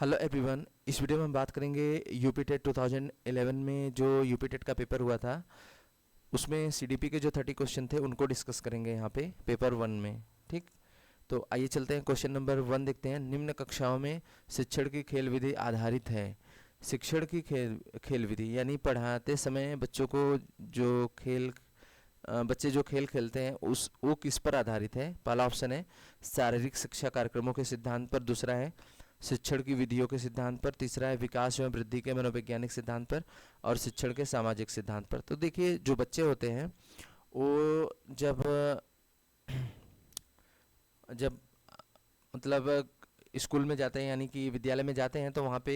Hello everyone. इस video में हम बात करेंगे यूपी टेट 2011 में जो यूपी टेट का पेपर हुआ था, उसमें सीडीपी के जो 30 क्वेश्चन थे उनको डिस्कस करेंगे यहाँ पे पेपर 1 में। ठीक, तो आइए चलते हैं क्वेश्चन नंबर 1 देखते हैं। निम्न कक्षाओं में शिक्षण की खेल विधि आधारित है। शिक्षण की खेल विधि यानी पढ़ाते समय बच्चों को जो बच्चे जो खेल खेलते हैं उस वो किस पर आधारित है। पहला ऑप्शन है शारीरिक शिक्षा कार्यक्रमों के सिद्धांत पर, दूसरा है शिक्षण की विधियों के सिद्धांत पर, तीसरा है विकास एवं वृद्धि के मनोवैज्ञानिक सिद्धांत पर, और शिक्षण के सामाजिक सिद्धांत पर। तो देखिए, जो बच्चे होते हैं वो जब जब मतलब स्कूल में जाते हैं यानी कि विद्यालय में जाते हैं तो वहाँ पे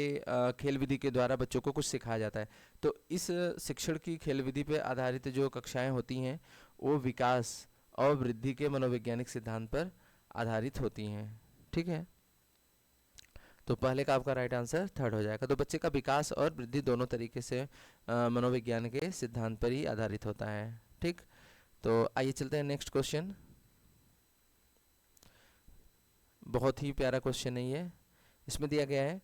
खेल विधि के द्वारा बच्चों को कुछ सिखाया जाता है। तो इस शिक्षण की खेल विधि पे आधारित जो कक्षाएं होती हैं वो विकास और वृद्धि के मनोवैज्ञानिक सिद्धांत पर आधारित होती हैं। ठीक है, तो पहले का आपका राइट आंसर थर्ड हो जाएगा। तो बच्चे का विकास और वृद्धि दोनों तरीके से मनोविज्ञान के सिद्धांत पर ही आधारित होता है। ठीक, तो आइए चलते हैं नेक्स्ट क्वेश्चन। बहुत ही प्यारा क्वेश्चन है ये। इसमें दिया गया है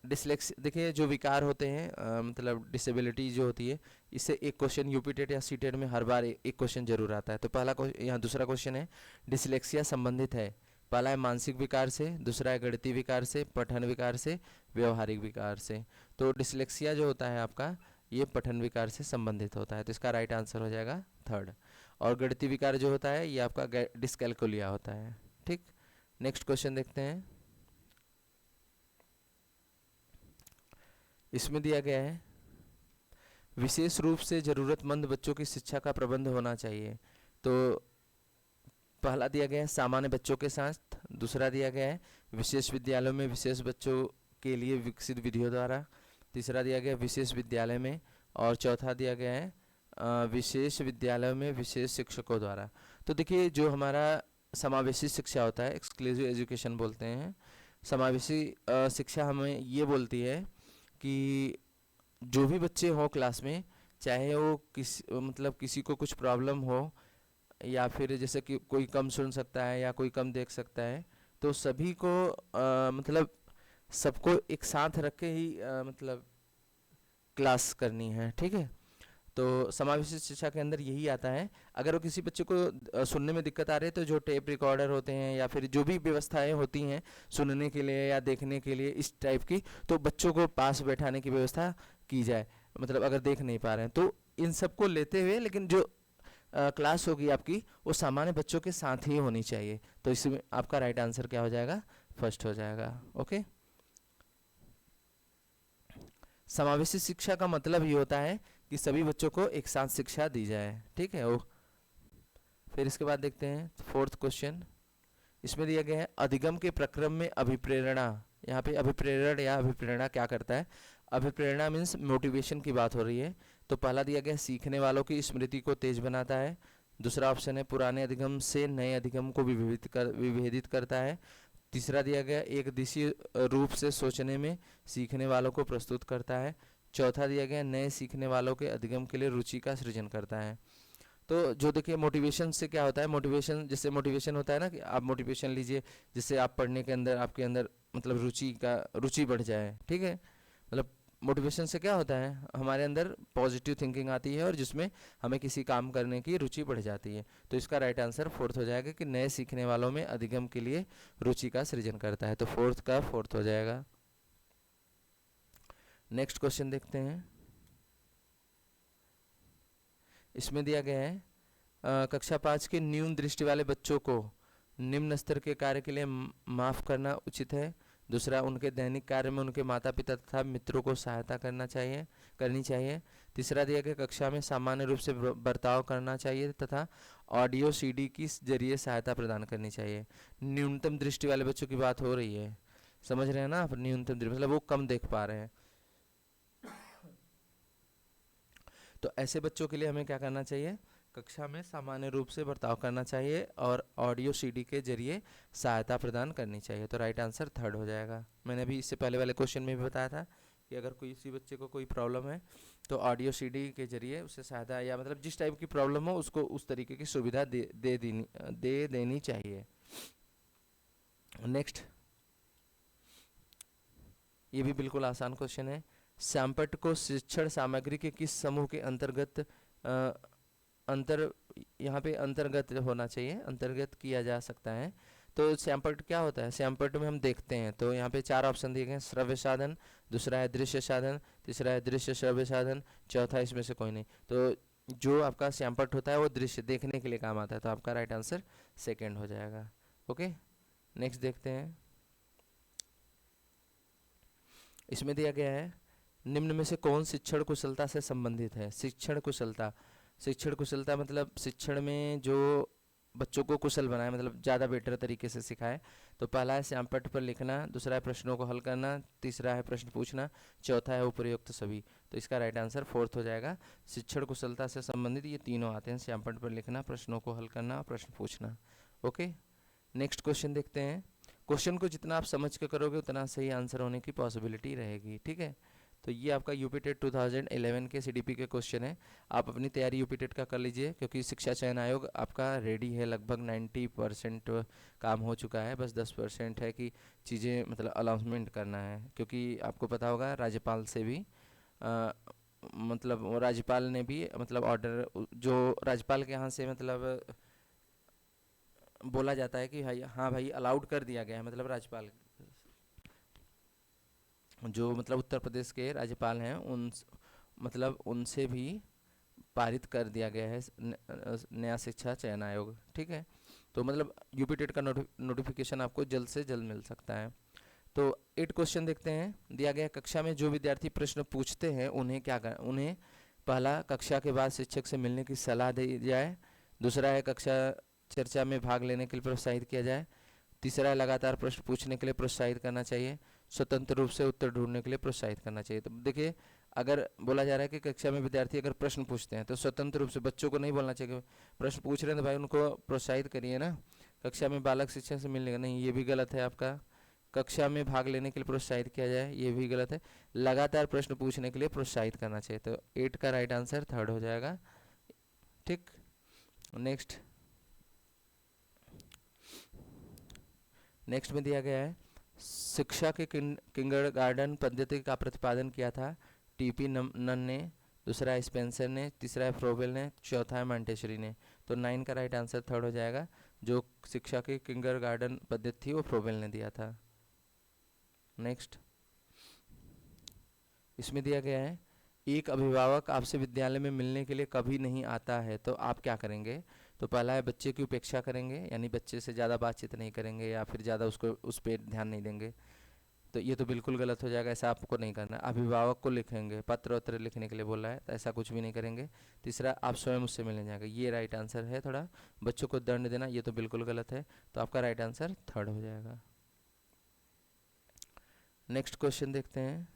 डिसलेक्स, देखिए जो विकार होते हैं मतलब डिसेबिलिटी जो होती है, इससे एक क्वेश्चन यूपी टेट या सी टेट में हर बार एक क्वेश्चन जरूर आता है। तो पहला यहाँ दूसरा क्वेश्चन है डिसलेक्सिया संबंधित है। पहला है मानसिक विकार से, दूसरा है गणितीय विकार से, पठन विकार से, व्यवहारिक विकार से। तो डिसलेक्सिया जो होता है आपका, ये पठन विकार से संबंधित होता है, तो इसका राइट आंसर हो जाएगा थर्ड। और गणितीय विकार जो होता है ये आपका डिस्कैलकुलिया होता है। ठीक, नेक्स्ट क्वेश्चन देखते हैं। इसमें दिया गया है विशेष रूप से ज़रूरतमंद बच्चों की शिक्षा का प्रबंध होना चाहिए। तो पहला दिया गया है सामान्य बच्चों के साथ, दूसरा दिया गया है विशेष विद्यालयों में विशेष बच्चों के लिए विकसित विधियों द्वारा, तीसरा दिया गया है विशेष विद्यालय में, और चौथा दिया गया है विशेष विद्यालयों में विशेष शिक्षकों द्वारा। तो देखिए, जो हमारा समावेशी शिक्षा होता है, एक्सक्लूसिव एजुकेशन बोलते हैं, समावेशी शिक्षा हमें ये बोलती है कि जो भी बच्चे हों क्लास में, चाहे वो मतलब किसी को कुछ प्रॉब्लम हो, या फिर जैसे कि कोई कम सुन सकता है या कोई कम देख सकता है, तो सभी को मतलब सबको एक साथ रख के ही मतलब क्लास करनी है। ठीक है, तो समावेशी शिक्षा के अंदर यही आता है। अगर वो किसी बच्चे को सुनने में दिक्कत आ रही है तो जो टेप रिकॉर्डर होते हैं या फिर जो भी व्यवस्थाएं होती हैं सुनने के लिए या देखने के लिए इस टाइप की, तो बच्चों को पास बैठाने की व्यवस्था की जाए। मतलब अगर देख नहीं पा रहे हैं तो इन सबको लेते हुए, लेकिन जो क्लास होगी आपकी वो सामान्य बच्चों के साथ ही होनी चाहिए। तो इसमें आपका राइट आंसर क्या हो जाएगा? फर्स्ट हो जाएगा। ओके, समावेशी शिक्षा का मतलब ये होता है कि सभी बच्चों को एक साथ शिक्षा दी जाए। ठीक है, वो फिर इसके बाद देखते हैं फोर्थ क्वेश्चन। इसमें दिया गया है अधिगम के प्रक्रम में अभिप्रेरणा। यहाँ पे अभिप्रेरण या अभिप्रेरणा क्या करता है? अभिप्रेरणा मीन्स मोटिवेशन की बात हो रही है। तो पहला दिया गया सीखने वालों की स्मृति को तेज बनाता है, दूसरा ऑप्शन है पुराने अधिगम से नए अधिगम को विभेदित करता है, तीसरा दिया गया एक दिशी रूप से सोचने में सीखने वालों को प्रस्तुत करता है, चौथा दिया गया नए सीखने वालों के अधिगम के लिए रुचि का सृजन करता है। तो जो देखिए मोटिवेशन से क्या होता है, मोटिवेशन जैसे मोटिवेशन होता है ना कि आप मोटिवेशन लीजिए जिससे आप पढ़ने के अंदर आपके अंदर मतलब रुचि बढ़ जाए। ठीक है, मतलब मोटिवेशन से क्या होता है, हमारे अंदर पॉजिटिव थिंकिंग आती है और जिसमें हमें किसी काम करने की रुचि बढ़ जाती है। तो इसका राइट आंसर फोर्थ हो जाएगा कि नए सीखने वालों में अधिगम के लिए रुचि का सृजन करता है। तो फोर्थ का फोर्थ हो जाएगा। नेक्स्ट क्वेश्चन देखते हैं। इसमें दिया गया है कक्षा 5 के न्यून दृष्टि वाले बच्चों को निम्न स्तर के कार्य के लिए माफ़ करना उचित है, दूसरा उनके दैनिक कार्य में उनके माता पिता तथा मित्रों को सहायता करनी चाहिए, तीसरा दिया गया कक्षा में सामान्य रूप से बर्ताव करना चाहिए तथा ऑडियो सीडी के जरिए सहायता प्रदान करनी चाहिए। न्यूनतम दृष्टि वाले बच्चों की बात हो रही है, समझ रहे हैं ना आप? न्यूनतम दृष्टि मतलब वो कम देख पा रहे हैं। तो ऐसे बच्चों के लिए हमें क्या करना चाहिए? कक्षा में सामान्य रूप से बर्ताव करना चाहिए और ऑडियो सीडी के जरिए सहायता प्रदान करनी चाहिए। तो राइट आंसर थर्ड हो जाएगा। मैंने अभी इससे पहले वाले क्वेश्चन में भी बताया था कि अगर किसी बच्चे को कोई प्रॉब्लम है तो ऑडियो सीडी के जरिए उसे सहायता या मतलब जिस टाइप की प्रॉब्लम हो उसको उस तरीके की सुविधा दे देनी चाहिए। नेक्स्ट, ये भी बिल्कुल आसान क्वेश्चन है। श्यामपट्ट को शिक्षण सामग्री के किस समूह के अंतर्गत अंतर यहाँ पे अंतर्गत होना चाहिए, अंतर्गत किया जा सकता है। तो श्यामपट्ट क्या होता है? श्यामपट्ट में हम देखते हैं तो यहाँ पे 4 ऑप्शन दिए गए हैं। श्रव्य साधन, दूसरा है दृश्य साधन, तीसरा है दृश्य श्रव्य साधन, चौथा इसमें से कोई नहीं। तो जो आपका श्यामपट्ट होता है वो दृश्य देखने के लिए काम आता है, तो आपका राइट आंसर सेकेंड हो जाएगा। ओके, नेक्स्ट देखते हैं। इसमें दिया गया है निम्न में से कौन शिक्षण कुशलता से संबंधित है? शिक्षण कुशलता, शिक्षण कुशलता मतलब शिक्षण में जो बच्चों को कुशल बनाए, मतलब ज़्यादा बेटर तरीके से सिखाए। तो पहला है श्यामपट्ट पर लिखना, दूसरा है प्रश्नों को हल करना, तीसरा है प्रश्न पूछना, चौथा है उपयुक्त सभी। तो इसका राइट आंसर फोर्थ हो जाएगा। शिक्षण कुशलता से संबंधित ये तीनों आते हैं, श्यामपट्ट पर लिखना, प्रश्नों को हल करना, प्रश्न पूछना। ओके, नेक्स्ट क्वेश्चन देखते हैं। क्वेश्चन को जितना आप समझ के करोगे उतना सही आंसर होने की पॉसिबिलिटी रहेगी। ठीक है, तो ये आपका यूपी टेट 2011 के सीडीपी के क्वेश्चन है। आप अपनी तैयारी यूपी टेट का कर लीजिए, क्योंकि शिक्षा चयन आयोग आपका रेडी है, लगभग 90% काम हो चुका है। बस 10% है कि चीज़ें मतलब अनाउंसमेंट करना है, क्योंकि आपको पता होगा राज्यपाल से भी मतलब राज्यपाल ने भी मतलब ऑर्डर, जो राज्यपाल के यहाँ से मतलब बोला जाता है कि भाई हाँ भाई अलाउड कर दिया गया है, मतलब राज्यपाल जो मतलब उत्तर प्रदेश के राज्यपाल हैं उन मतलब उनसे भी पारित कर दिया गया है नया शिक्षा चयन आयोग। ठीक है, तो मतलब यूपी टेट का नोटिफिकेशन आपको जल्द से जल्द मिल सकता है। तो 8 क्वेश्चन देखते हैं। दिया गया कक्षा में जो विद्यार्थी प्रश्न पूछते हैं उन्हें क्या कर, उन्हें पहला कक्षा के बाद शिक्षक से मिलने की सलाह दी जाए, दूसरा है कक्षा चर्चा में भाग लेने के लिए प्रोत्साहित किया जाए, तीसरा है लगातार प्रश्न पूछने के लिए प्रोत्साहित करना चाहिए, स्वतंत्र रूप से उत्तर ढूंढने के लिए प्रोत्साहित करना चाहिए। तो देखिए, अगर बोला जा रहा है कि कक्षा में विद्यार्थी अगर प्रश्न पूछते हैं तो स्वतंत्र रूप से, बच्चों को नहीं बोलना चाहिए प्रश्न पूछ रहे हैं तो भाई उनको प्रोत्साहित करिए ना, कक्षा में बालक शिक्षक से मिलने का नहीं, ये भी गलत है आपका। कक्षा में भाग लेने के लिए प्रोत्साहित किया जाए, ये भी गलत है। लगातार प्रश्न पूछने के लिए प्रोत्साहित करना चाहिए। तो 8 का राइट आंसर थर्ड हो जाएगा। ठीक, नेक्स्ट में दिया गया है शिक्षा के किंडरगार्टन पद्धति का प्रतिपादन किया था टीपी नन ने, दूसरा है स्पेंसर ने, तीसरा है फ्रोबेल ने, चौथा है मॉन्टेसरी ने। तो 9 का राइट आंसर थर्ड हो जाएगा। जो शिक्षा की किंडरगार्टन पद्धति थी वो फ्रोबेल ने दिया था। नेक्स्ट, इसमें दिया गया है एक अभिभावक आपसे विद्यालय में मिलने के लिए कभी नहीं आता है तो आप क्या करेंगे? तो पहला है बच्चे की उपेक्षा करेंगे, यानी बच्चे से ज़्यादा बातचीत नहीं करेंगे या फिर ज़्यादा उसको उस पर ध्यान नहीं देंगे। तो ये तो बिल्कुल गलत हो जाएगा, ऐसा आपको नहीं करना। अभिभावक को लिखेंगे, पत्र वत्र लिखने के लिए बोला है तो ऐसा कुछ भी नहीं करेंगे। तीसरा, आप स्वयं उससे मिलने जाएंगे, ये राइट आंसर है। थोड़ा बच्चों को दंड देना, ये तो बिल्कुल गलत है। तो आपका राइट आंसर थर्ड हो जाएगा। नेक्स्ट क्वेश्चन देखते हैं।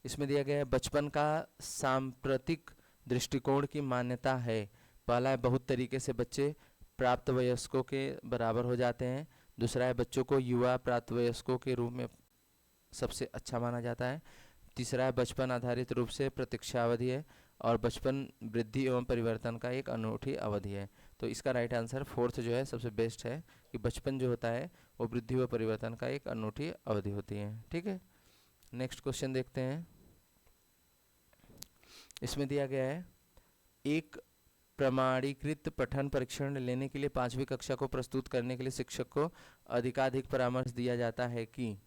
इसमें दिया गया है बचपन का सांप्रतिक दृष्टिकोण की मान्यता है। पहला है बहुत तरीके से बच्चे प्राप्त वयस्कों के बराबर हो जाते हैं, दूसरा है बच्चों को युवा प्राप्त वयस्कों के रूप में सबसे अच्छा माना जाता है, तीसरा है बचपन आधारित रूप से प्रतीक्षावधि है, और बचपन वृद्धि एवं परिवर्तन का एक अनूठी अवधि है। तो इसका राइट आंसर फोर्थ जो है सबसे बेस्ट है, कि बचपन जो होता है वो वृद्धि व परिवर्तन का एक अनूठी अवधि होती है। ठीक है, नेक्स्ट क्वेश्चन देखते हैं। इसमें दिया गया है एक प्रमाणीकृत पठन परीक्षण लेने के लिए 5वीं कक्षा को प्रस्तुत करने के लिए शिक्षक को अधिकाधिक परामर्श दिया जाता है कि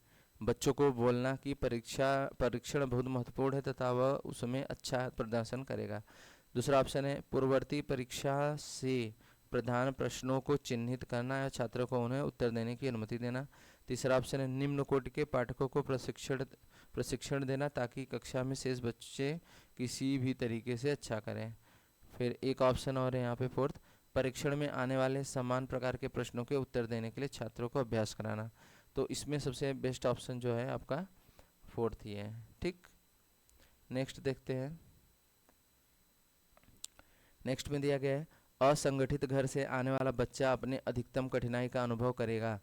बच्चों को बोलना कि परीक्षण बहुत महत्वपूर्ण है तथा वह उसमें अच्छा प्रदर्शन करेगा। दूसरा ऑप्शन है पूर्ववर्ती परीक्षा से प्रधान प्रश्नों को चिन्हित करना या छात्रों को उन्हें उत्तर देने की अनुमति देना। तीसरा ऑप्शन है निम्न कोटि के पाठकों को प्रशिक्षण देना ताकि कक्षा में शेष बच्चे किसी भी तरीके से अच्छा करें। फिर एक ऑप्शन और है यहाँ पे फोर्थ, परीक्षण में आने वाले समान प्रकार के प्रश्नों के उत्तर देने के लिए छात्रों को अभ्यास कराना। तो इसमें सबसे बेस्ट ऑप्शन जो है आपका फोर्थ ही है। ठीक, नेक्स्ट देखते हैं। नेक्स्ट में दिया गया है असंगठित घर से आने वाला बच्चा अपने अधिकतम कठिनाई का अनुभव करेगा।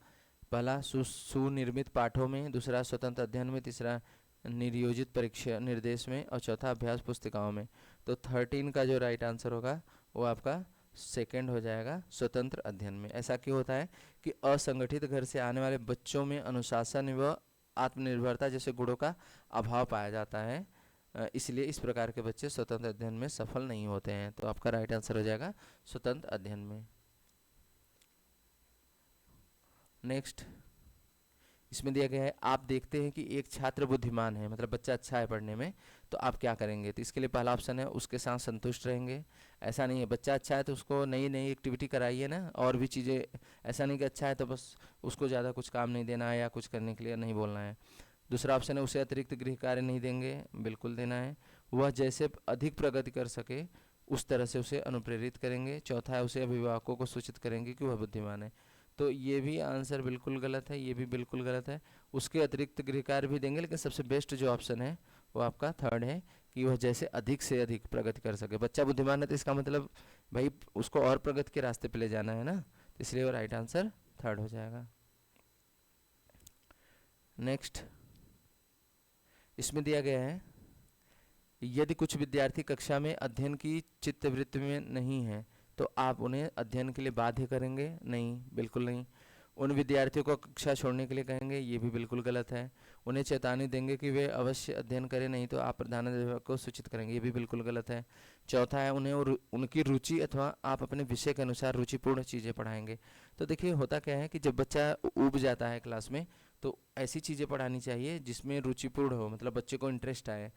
पहला सुनिर्मित पाठों में, दूसरा स्वतंत्र अध्ययन में, तीसरा निर्योजित परीक्षा निर्देश में, और चौथा अभ्यास पुस्तिकाओं में। तो 13 का जो राइट आंसर होगा वो आपका सेकंड हो जाएगा, स्वतंत्र अध्ययन में। ऐसा क्यों होता है कि असंगठित घर से आने वाले बच्चों में अनुशासन व आत्मनिर्भरता जैसे गुणों का अभाव पाया जाता है। इसलिए इस प्रकार के बच्चे स्वतंत्र अध्ययन में सफल नहीं होते हैं। तो आपका राइट आंसर हो जाएगा स्वतंत्र अध्ययन में। नेक्स्ट, इसमें दिया गया है आप देखते हैं कि एक छात्र बुद्धिमान है, मतलब बच्चा अच्छा है पढ़ने में, तो आप क्या करेंगे। तो इसके लिए पहला ऑप्शन है उसके साथ संतुष्ट रहेंगे। ऐसा नहीं है, बच्चा अच्छा है तो उसको नई नई एक्टिविटी कराइए ना, और भी चीज़ें। ऐसा नहीं कि अच्छा है तो बस उसको ज़्यादा कुछ काम नहीं देना है या कुछ करने के लिए नहीं बोलना है। दूसरा ऑप्शन है उसे अतिरिक्त गृह कार्य नहीं देंगे, बिल्कुल देना है। वह जैसे अधिक प्रगति कर सके उस तरह से उसे अनुप्रेरित करेंगे। चौथा है उसे अभिभावकों को सूचित करेंगे कि वह बुद्धिमान है। तो ये भी आंसर बिल्कुल गलत है, ये भी बिल्कुल गलत है। उसके अतिरिक्त गृह कार्य भी देंगे, लेकिन सबसे बेस्ट जो ऑप्शन है वो आपका थर्ड है कि वह जैसे अधिक से अधिक प्रगति कर सके। बच्चा बुद्धिमान है तो इसका मतलब भाई उसको और प्रगति के रास्ते पे ले जाना है ना, तो इसलिए वो राइट आंसर थर्ड हो जाएगा। नेक्स्ट, इसमें दिया गया है यदि कुछ विद्यार्थी कक्षा में अध्ययन की चित्तवृत्ति में नहीं है तो आप उन्हें अध्ययन के लिए बाध्य करेंगे? नहीं, बिल्कुल नहीं। उन विद्यार्थियों को कक्षा छोड़ने के लिए कहेंगे? ये भी बिल्कुल गलत है। उन्हें चेतावनी देंगे कि वे अवश्य अध्ययन करें, नहीं तो आप प्रधानाध्यापक को सूचित करेंगे? ये भी बिल्कुल गलत है। चौथा है उन्हें उनकी रुचि अथवा आप अपने विषय के अनुसार रुचिपूर्ण चीज़ें पढ़ाएंगे। तो देखिए होता क्या है कि जब बच्चा ऊब जाता है क्लास में तो ऐसी चीज़ें पढ़ानी चाहिए जिसमें रुचिपूर्ण हो, मतलब बच्चे को इंटरेस्ट आए।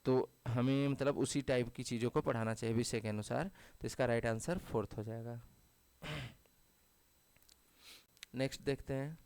तो हमें मतलब उसी टाइप की चीज़ों को पढ़ाना चाहिए विषय के अनुसार। तो इसका राइट आंसर फोर्थ हो जाएगा। नेक्स्ट देखते हैं।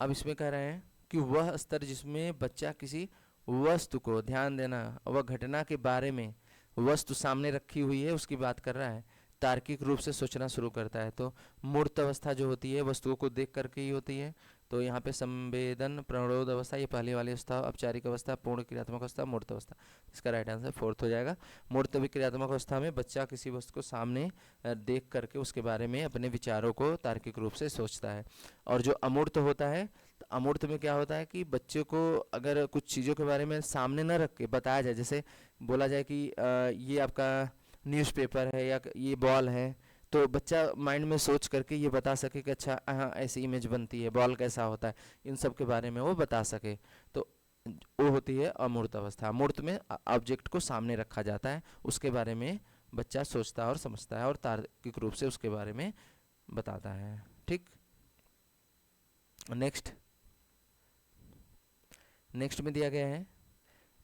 अब इसमें कह रहे हैं कि वह स्तर जिसमें बच्चा किसी वस्तु को, ध्यान देना, वह घटना के बारे में वस्तु सामने रखी हुई है उसकी बात कर रहा है, तार्किक रूप से सोचना शुरू करता है। तो मूर्त अवस्था जो होती है वस्तुओं को देख करके ही होती है। तो यहाँ पे संवेदन प्रणोद अवस्था ये पहली वाली अवस्था, औपचारिक अवस्था, पूर्ण क्रियात्मक अवस्था, मूर्त अवस्था। इसका राइट आंसर फोर्थ हो जाएगा। मूर्त क्रियात्मक अवस्था में बच्चा किसी वस्तु को सामने देख करके उसके बारे में अपने विचारों को तार्किक रूप से सोचता है। और जो अमूर्त होता है, तो अमूर्त में क्या होता है कि बच्चे को अगर कुछ चीज़ों के बारे में सामने न रख के बताया जाए, जैसे बोला जाए कि ये आपका न्यूज़पेपर है या ये बॉल है, तो बच्चा माइंड में सोच करके ये बता सके कि अच्छा हाँ ऐसी इमेज बनती है, बॉल कैसा होता है, इन सब के बारे में वो बता सके। तो वो होती है अमूर्त अवस्था। अमूर्त में ऑब्जेक्ट को सामने रखा जाता है, उसके बारे में बच्चा सोचता है और समझता है और तार्किक रूप से उसके बारे में बताता है। ठीक, नेक्स्ट में दिया गया है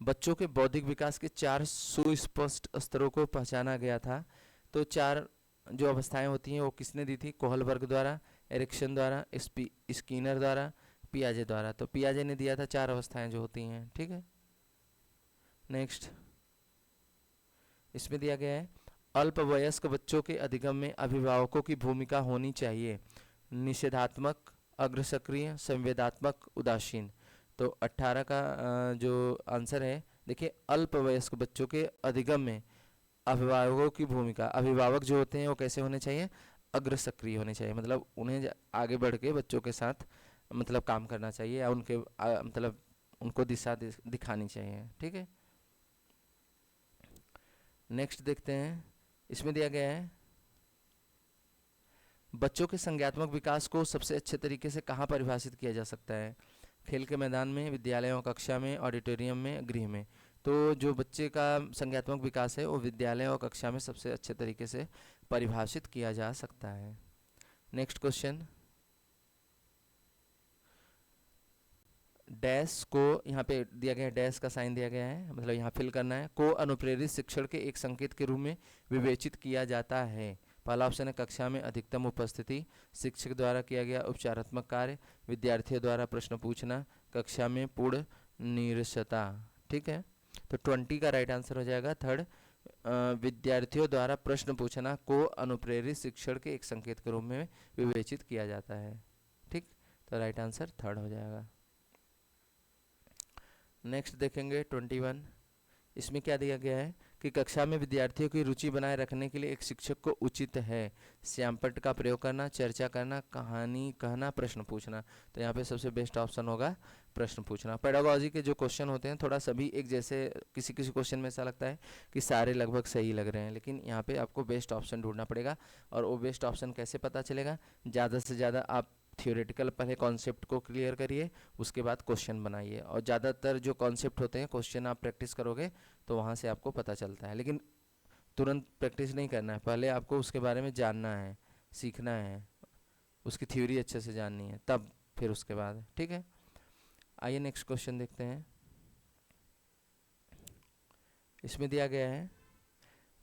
बच्चों के बौद्धिक विकास के 4 सुस्पष्ट स्तरों को पहचाना गया था। तो 4 जो अवस्थाएं होती हैं वो किसने दी थी? कोहलबर्ग द्वारा, एरिक्सन द्वारा, स्कीनर द्वारा, पियाजे द्वारा। तो पियाजे ने दिया था 4 अवस्थाएं जो होती हैं। ठीक है, नेक्स्ट इसमें दिया गया है अल्पवयस्क बच्चों के अधिगम में अभिभावकों की भूमिका होनी चाहिए। निषेधात्मक, अग्रसक्रिय, संवेदात्मक, उदासीन। तो 18 का जो आंसर है, देखिए अल्पवयस्क बच्चों के अधिगम में अभिभावकों की भूमिका, अभिभावक जो होते हैं वो कैसे होने चाहिए? अग्र सक्रिय होने चाहिए, मतलब उन्हें आगे बढ़ के बच्चों के साथ मतलब काम करना चाहिए या उनके मतलब उनको दिशा दिखानी चाहिए। ठीक है, नेक्स्ट देखते हैं। इसमें दिया गया है बच्चों के संज्ञात्मक विकास को सबसे अच्छे तरीके से कहाँ परिभाषित किया जा सकता है? खेल के मैदान में, विद्यालयों कक्षा में, ऑडिटोरियम में, गृह में। तो जो बच्चे का संज्ञात्मक विकास है वो विद्यालय और कक्षा में सबसे अच्छे तरीके से परिभाषित किया जा सकता है। नेक्स्ट क्वेश्चन, डैश को यहाँ पे दिया गया है, डैश का साइन दिया गया है, मतलब यहाँ फिल करना है। को अनुप्रेरित शिक्षण के एक संकेत के रूप में विवेचित किया जाता है। पहला ऑप्शन है कक्षा में अधिकतम उपस्थिति, शिक्षक द्वारा किया गया उपचारात्मक कार्य, विद्यार्थियों द्वारा प्रश्न पूछना, कक्षा में पूर्ण निरसता। ठीक है, तो 20 का राइट आंसर हो जाएगा थर्ड, विद्यार्थियों द्वारा प्रश्न पूछना को अनुप्रेरित शिक्षण के एक संकेत के रूप में विवेचित किया जाता है। ठीक, तो राइट आंसर थर्ड हो जाएगा। नेक्स्ट देखेंगे 21। इसमें क्या दिया गया है कि कक्षा में विद्यार्थियों की रुचि बनाए रखने के लिए एक शिक्षक को उचित है श्यामपट्ट का प्रयोग करना, चर्चा करना, कहानी कहना, प्रश्न पूछना। तो यहाँ पे सबसे बेस्ट ऑप्शन होगा प्रश्न पूछना। पेडागोजी के जो क्वेश्चन होते हैं थोड़ा सभी एक जैसे, किसी किसी क्वेश्चन में ऐसा लगता है कि सारे लगभग सही लग रहे हैं, लेकिन यहाँ पे आपको बेस्ट ऑप्शन ढूंढना पड़ेगा। और वो बेस्ट ऑप्शन कैसे पता चलेगा? ज़्यादा से ज़्यादा आप थियोरेटिकल पहले कॉन्सेप्ट को क्लियर करिए, उसके बाद क्वेश्चन बनाइए, और ज़्यादातर जो कॉन्सेप्ट होते हैं क्वेश्चन आप प्रैक्टिस करोगे तो वहाँ से आपको पता चलता है, लेकिन तुरंत प्रैक्टिस नहीं करना है, पहले आपको उसके बारे में जानना है, सीखना है, उसकी थ्योरी अच्छे से जाननी है, तब फिर उसके बाद, ठीक है। आइए नेक्स्ट क्वेश्चन देखते हैं। इसमें दिया गया है,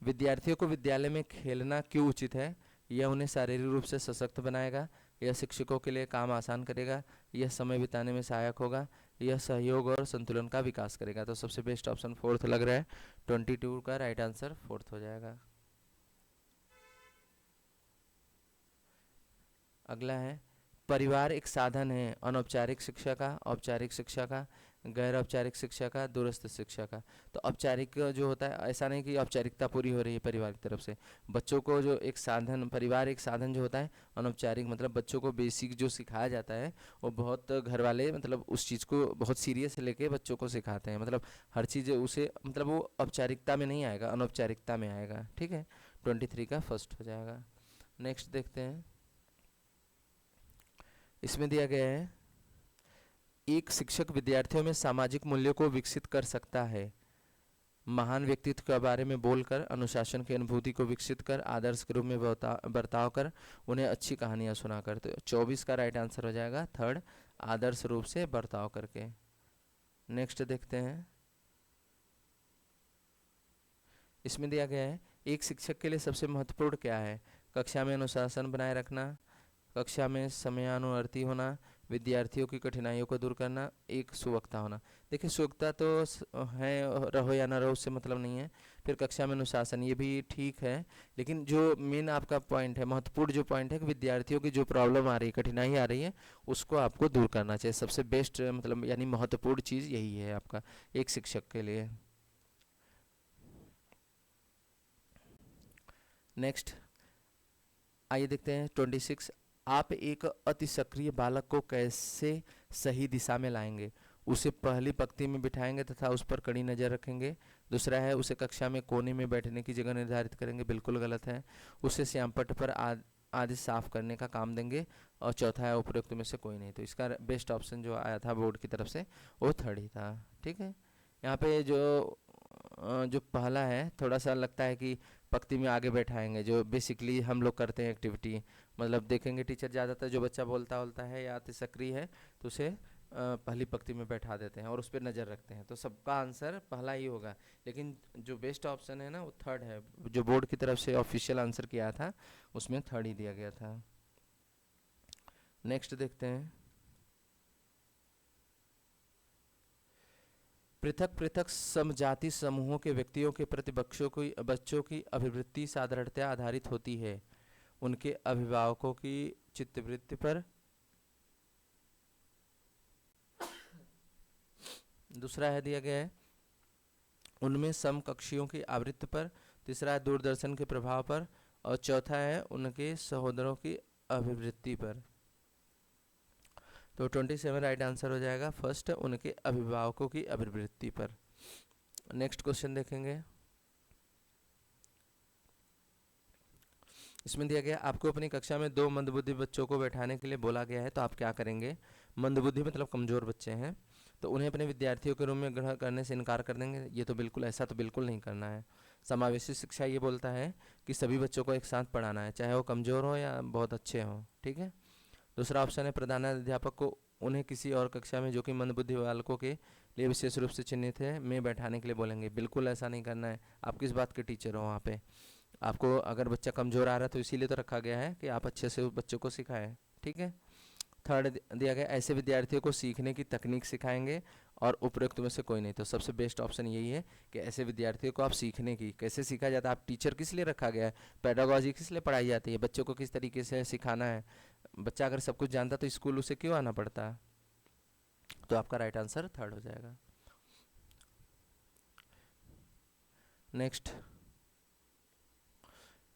विद्यार्थियों को विद्यालय में खेलना क्यों उचित है? यह उन्हें शारीरिक रूप से सशक्त बनाएगा, यह शिक्षकों के लिए काम आसान करेगा, यह समय बिताने में सहायक होगा, यह सहयोग और संतुलन का विकास करेगा। तो सबसे बेस्ट ऑप्शन फोर्थ लग रहा है, 22 का राइट आंसर फोर्थ हो जाएगा। अगला है, परिवार एक साधन है अनौपचारिक शिक्षा का, औपचारिक शिक्षा का, गैर औपचारिक शिक्षा का, दूरस्थ शिक्षा का। तो औपचारिक जो होता है, ऐसा नहीं कि औपचारिकता पूरी हो रही है परिवार की तरफ से, बच्चों को जो एक साधन, परिवार एक साधन जो होता है अनौपचारिक, मतलब बच्चों को बेसिक जो सिखाया जाता है वो बहुत घर वाले मतलब उस चीज़ को बहुत सीरियस लेके बच्चों को सिखाते हैं, मतलब हर चीज़ उसे, मतलब वो औपचारिकता में नहीं आएगा, अनौपचारिकता में आएगा, ठीक है। 23 का फर्स्ट हो जाएगा। नेक्स्ट देखते हैं। इसमें दिया गया है, एक शिक्षक विद्यार्थियों में सामाजिक मूल्यों को विकसित कर सकता है, महान व्यक्तित्व के बारे में बोलकर, अनुशासन की अनुभूति को विकसित कर, आदर्श के रूप में बर्ताव कर, उन्हें अच्छी कहानियां सुनाकर। तो 24 का राइट आंसर हो जाएगा थर्ड, आदर्श रूप से बर्ताव करके। नेक्स्ट देखते हैं। इसमें दिया गया है, एक शिक्षक के लिए सबसे महत्वपूर्ण क्या है? कक्षा में अनुशासन बनाए रखना, कक्षा में समयानुवर्ती होना, विद्यार्थियों की कठिनाइयों को दूर करना, एक सुवक्ता होना। देखिए सुवक्ता तो है, रहो या ना रहो उससे मतलब नहीं है, फिर कक्षा में अनुशासन ये भी ठीक है, लेकिन जो मेन आपका पॉइंट है, महत्वपूर्ण जो पॉइंट है कि विद्यार्थियों की जो प्रॉब्लम आ रही है, कठिनाई आ रही है, उसको आपको दूर करना चाहिए। सबसे बेस्ट मतलब यानी महत्वपूर्ण चीज़ यही है आपका एक शिक्षक के लिए। नेक्स्ट आइए देखते हैं 26। आप एक अति सक्रिय बालक को कैसे सही दिशा में लाएंगे? उसे पहली पंक्ति में बिठाएंगे तथा उस पर कड़ी नज़र रखेंगे। दूसरा है, उसे कक्षा में कोने में बैठने की जगह निर्धारित करेंगे, बिल्कुल गलत है। उसे श्यामपट्ट पर आदि साफ करने का काम देंगे। और चौथा है, उपरोक्त में से कोई नहीं। तो इसका बेस्ट ऑप्शन जो आया था बोर्ड की तरफ से वो थर्ड ही था, ठीक है। यहाँ पे जो पहला है थोड़ा सा लगता है कि पंक्ति में आगे बैठाएंगे, जो बेसिकली हम लोग करते हैं एक्टिविटी, मतलब देखेंगे टीचर ज़्यादातर जो बच्चा बोलता है या अति सक्रिय है तो उसे पहली पंक्ति में बैठा देते हैं और उस पर नज़र रखते हैं, तो सबका आंसर पहला ही होगा। लेकिन जो बेस्ट ऑप्शन है ना वो थर्ड है, जो बोर्ड की तरफ से ऑफिशियल आंसर किया था उसमें थर्ड ही दिया गया था। नेक्स्ट देखते हैं। पृथक पृथक समजाति समूहों के व्यक्तियों के प्रति बच्चों की अभिवृत्ति साधारणतया आधारित होती है उनके अभिभावकों की चित्तवृत्ति पर। दूसरा है दिया गया है, उनमें समकक्षियों की आवृत्ति पर। तीसरा है दूरदर्शन के प्रभाव पर। और चौथा है उनके सहोदरों की अभिवृत्ति पर। तो 27 राइट आंसर हो जाएगा फर्स्ट, उनके अभिभावकों की अभिवृत्ति पर। नेक्स्ट क्वेश्चन देखेंगे। इसमें दिया गया, आपको अपनी कक्षा में 2 मंदबुद्धि बच्चों को बैठाने के लिए बोला गया है, तो आप क्या करेंगे? मंदबुद्धि मतलब कमज़ोर बच्चे हैं, तो उन्हें अपने विद्यार्थियों के रूप में ग्रहण करने से इनकार कर देंगे? ये तो बिल्कुल, ऐसा तो बिल्कुल नहीं करना है। समावेशी शिक्षा ये बोलता है कि सभी बच्चों को एक साथ पढ़ाना है, चाहे वो कमज़ोर हो या बहुत अच्छे हों, ठीक है। दूसरा ऑप्शन है, प्रधानाध्यापक को उन्हें किसी और कक्षा में जो कि मंदबुद्धि बालकों के लिए विशेष रूप से चिन्हित है में बैठाने के लिए बोलेंगे। बिल्कुल ऐसा नहीं करना है। आप किस बात के टीचर हो वहाँ पे? आपको अगर बच्चा कमज़ोर आ रहा है तो इसीलिए तो रखा गया है कि आप अच्छे से उस बच्चों को सिखाएं, ठीक है। थर्ड दिया गया, ऐसे विद्यार्थियों को सीखने की तकनीक सिखाएंगे और उपयुक्त में से कोई नहीं। तो सबसे बेस्ट ऑप्शन यही है कि ऐसे विद्यार्थियों को आप सीखने की, कैसे सीखा जाता है, आप टीचर किस लिए रखा गया है, पेडागोजी किस लिए पढ़ाई जाती है, बच्चों को किस तरीके से सिखाना है। बच्चा अगर सब कुछ जानता तो स्कूल उसे क्यों आना पड़ता? तो आपका राइट आंसर थर्ड हो जाएगा। नेक्स्ट,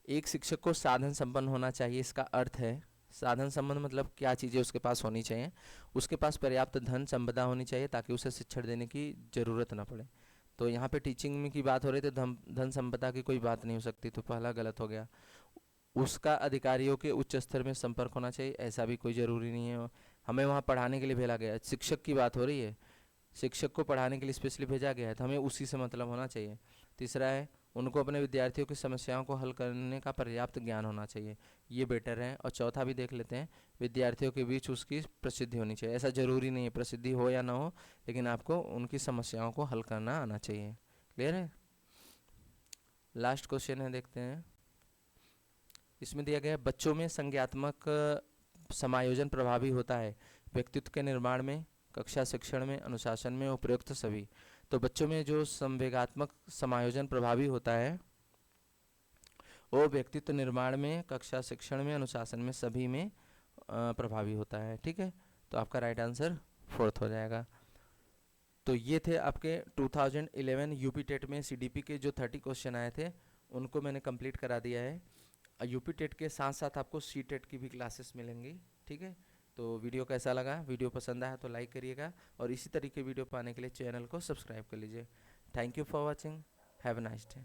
एक शिक्षक को साधन संपन्न होना चाहिए, इसका अर्थ है साधन संबंध मतलब क्या चीज़ें उसके पास होनी चाहिए? उसके पास पर्याप्त धन संपदा होनी चाहिए ताकि उसे शिक्षण देने की ज़रूरत ना पड़े। तो यहाँ पे टीचिंग में की बात हो रही थी, धन संपदा की कोई बात नहीं हो सकती, तो पहला गलत हो गया। उसका अधिकारियों के उच्च स्तर में संपर्क होना चाहिए, ऐसा भी कोई ज़रूरी नहीं है। हमें वहाँ पढ़ाने के लिए भेजा गया है, शिक्षक की बात हो रही है, शिक्षक को पढ़ाने के लिए स्पेशली भेजा गया है, तो हमें उसी से मतलब होना चाहिए। तीसरा है, उनको अपने विद्यार्थियों की समस्याओं को हल करने का पर्याप्त ज्ञान होना चाहिए, ये बेटर है। और चौथा भी देख लेते हैं, विद्यार्थियों के बीच उसकी प्रसिद्धि होनी चाहिए। ऐसा ज़रूरी नहीं है प्रसिद्धि हो या ना हो, लेकिन आपको उनकी समस्याओं को हल करना आना चाहिए। क्लियर है? लास्ट क्वेश्चन है, देखते हैं। इसमें दिया गया है, बच्चों में संज्ञात्मक समायोजन प्रभावी होता है व्यक्तित्व के निर्माण में, कक्षा शिक्षण में, अनुशासन में, उपयुक्त सभी। तो बच्चों में जो संवेगात्मक समायोजन प्रभावी होता है वो व्यक्तित्व निर्माण में, कक्षा शिक्षण में, अनुशासन में, सभी में प्रभावी होता है। ठीक है, तो आपका राइट आंसर फोर्थ हो जाएगा। तो ये थे आपके 2011 यूपी टेट में सीडीपी के जो 30 क्वेश्चन आए थे, उनको मैंने कंप्लीट करा दिया है। यूपी टेट के साथ साथ आपको सी टेट की भी क्लासेस मिलेंगी। ठीक है, तो वीडियो कैसा लगा? वीडियो पसंद आया तो लाइक करिएगा, और इसी तरीके वीडियो पाने के लिए चैनल को सब्सक्राइब कर लीजिए। Thank you for watching, have a nice day.